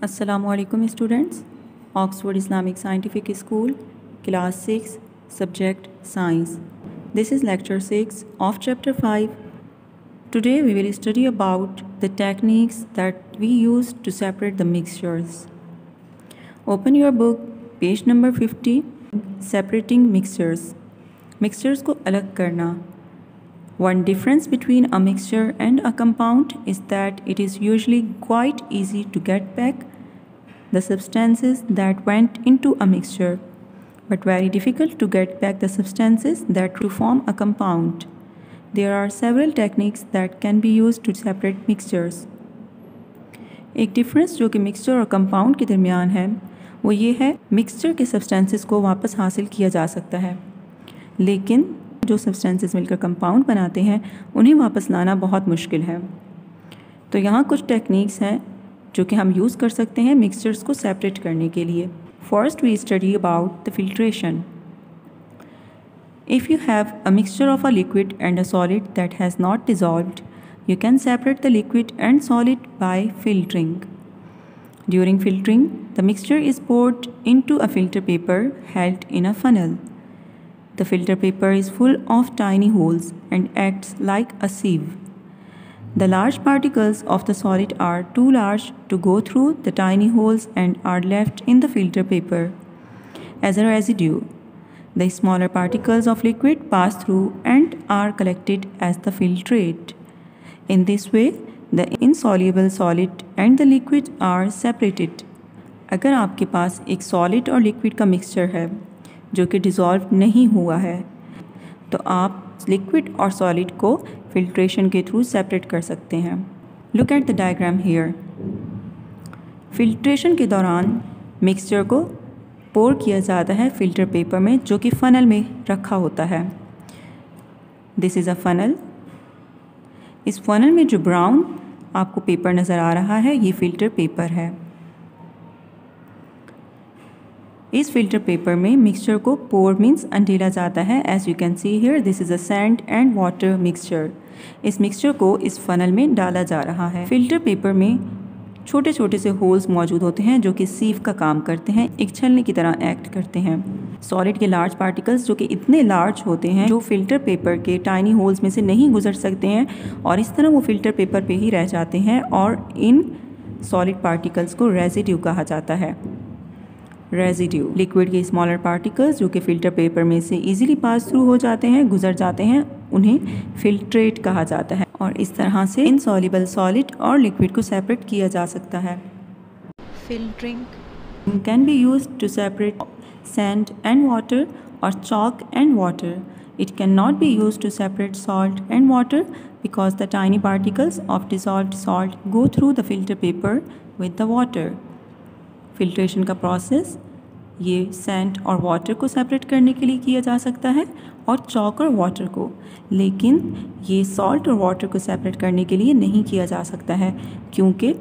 Assalamualaikum students. Oxford Islamic Scientific School, Class 6, Subject Science. This is Lecture 6 of Chapter 5. Today we will study about the techniques that we use to separate the mixtures. Open your book, page number 50, Separating Mixtures. Mixtures को अलग करना. One difference between a mixture and a compound is that it is usually quite easy to get back the substances that went into a mixture, but very difficult to get back the substances that to form a compound. There are several techniques that can be used to separate mixtures. एक difference जो कि mixture और compound के दरमियान है वो ये है, मिक्सचर के सब्सटेंसेस को वापस हासिल किया जा सकता है, लेकिन जो सब्सटेंसेस मिलकर कंपाउंड बनाते हैं उन्हें वापस लाना बहुत मुश्किल है. तो यहाँ कुछ टेक्निक्स हैं जो कि हम यूज़ कर सकते हैं मिक्सचर्स को सेपरेट करने के लिए. First we study about the filtration. If you have a mixture of a liquid and a solid that has not dissolved, you can separate the liquid and solid by filtering. During filtering, the mixture is poured into a filter paper held in a funnel. The filter paper is full of tiny holes and acts like a sieve. The large particles of the solid are too large to go through the tiny holes and are left in the filter paper as a residue. The smaller particles of liquid pass through and are collected as the filtrate. In this way, the insoluble solid and the liquid are separated. अगर आपके पास एक solid और liquid का mixture है जो कि dissolve नहीं हुआ है, तो आप लिक्विड और सॉलिड को फिल्ट्रेशन के थ्रू सेपरेट कर सकते हैं. Look at the diagram here. Filtration के दौरान मिक्सचर को पोर किया जाता है फिल्टर पेपर में जो कि फ़नल में रखा होता है. This is a funnel. इस फ़नल में जो ब्राउन आपको पेपर नज़र आ रहा है ये फ़िल्टर पेपर है. इस फ़िल्टर पेपर में मिक्सचर को पोर मीन्स अंडेला जाता है. As you can see here, this is a sand and water mixture. इस मिक्सचर को इस फ़नल में डाला जा रहा है. फ़िल्टर पेपर में छोटे छोटे से होल्स मौजूद होते हैं जो कि सीव का काम करते हैं, एक छलनी की तरह एक्ट करते हैं. सॉलिड के लार्ज पार्टिकल्स जो कि इतने लार्ज होते हैं जो फिल्टर पेपर के टाइनी होल्स में से नहीं गुजर सकते हैं और इस तरह वो फिल्टर पेपर पे ही रह जाते हैं, और इन सॉलिड पार्टिकल्स को रेजिड्यू कहा जाता है. रेजिड्यू. लिक्विड के स्मॉलर पार्टिकल्स जो कि फ़िल्टर पेपर में से ईजिली पास थ्रू हो जाते हैं, गुजर जाते हैं, उन्हें फिल्ट्रेट कहा जाता है. और इस तरह से इनसॉल्युबल सॉलिड और लिक्विड को सेपरेट किया जा सकता है. Filtering can be used to separate sand and water or chalk and water. It cannot be used to separate salt and water because the tiny particles of dissolved salt go through the filter paper with the water. Filtration का process ये sand और water को separate करने के लिए किया जा सकता है और chalk और water को, लेकिन ये salt और water को separate करने के लिए नहीं किया जा सकता है क्योंकि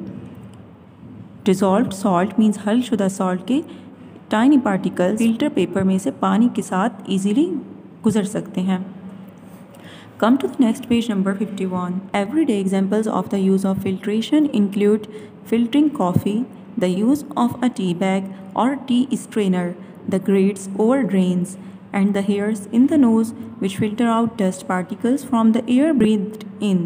dissolved salt means हल शुदा salt के टाइनी पार्टिकल्स फिल्टर पेपर में से पानी के साथ इजीली गुजर सकते हैं. Come to the next page number 51. Everyday examples of the use of filtration include filtering coffee, the use of a tea bag or tea strainer, the grates over drains, and the hairs in the nose which filter out dust particles from the air breathed in.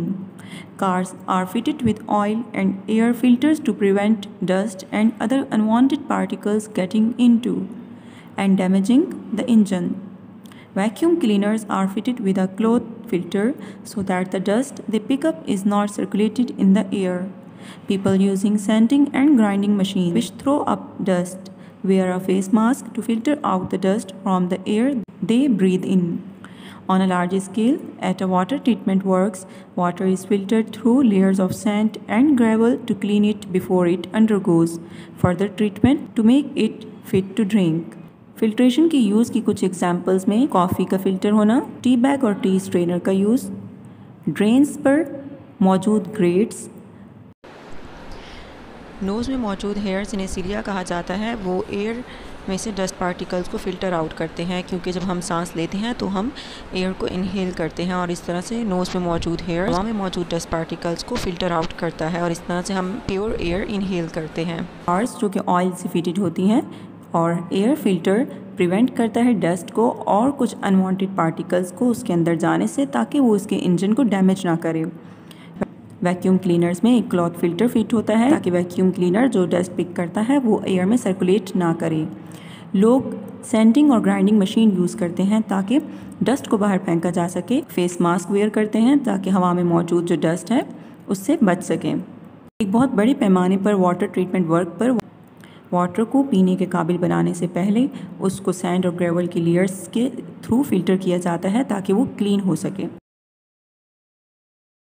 Cars are fitted with oil and air filters to prevent dust and other unwanted particles getting into and damaging the engine. Vacuum cleaners are fitted with a cloth filter so that the dust they pick up is not circulated in the air. People using sanding and grinding machines which throw up dust wear a face mask to filter out the dust from the air they breathe in. On a large scale, at a water treatment works, water is filtered through layers of sand and gravel to clean it before it undergoes further treatment to make it fit to drink. Filtration की use की कुछ examples में coffee का filter होना, tea bag और T strainer का use, drains पर मौजूद ग्रेट्स, नोज़ में मौजूद हेयर्स इन्हें सिलिया कहा जाता है, वो एयर में से डस्ट पार्टिकल्स को फ़िल्टर आउट करते हैं, क्योंकि जब हम सांस लेते हैं तो हम एयर को इनहेल करते हैं और इस तरह से नोज़ में मौजूद हेयर हवा में मौजूद डस्ट पार्टिकल्स को फ़िल्टर आउट करता है और इस तरह से हम प्योर एयर इनहेल करते हैं। कार्स जो कि ऑयल से फिटेड होती हैं और एयर फिल्टर प्रिवेंट करता है डस्ट को और कुछ अनवांटेड पार्टिकल्स को उसके अंदर जाने से, ताकि वो उसके इंजन को डैमेज ना करे। वैक्यूम क्लीनर्स में एक क्लॉथ फिल्टर फिट होता है ताकि वैक्यूम क्लीनर जो डस्ट पिक करता है वो एयर में सर्कुलेट ना करे। लोग सैंडिंग और ग्राइंडिंग मशीन यूज़ करते हैं ताकि डस्ट को बाहर फेंका जा सके। फेस मास्क वेयर करते हैं ताकि हवा में मौजूद जो डस्ट है उससे बच सकें। एक बहुत बड़े पैमाने पर वाटर ट्रीटमेंट वर्क पर वाटर को पीने के काबिल बनाने से पहले उसको सैंड और ग्रेवल की लेयर्स के थ्रू फिल्टर किया जाता है ताकि वो क्लीन हो सके।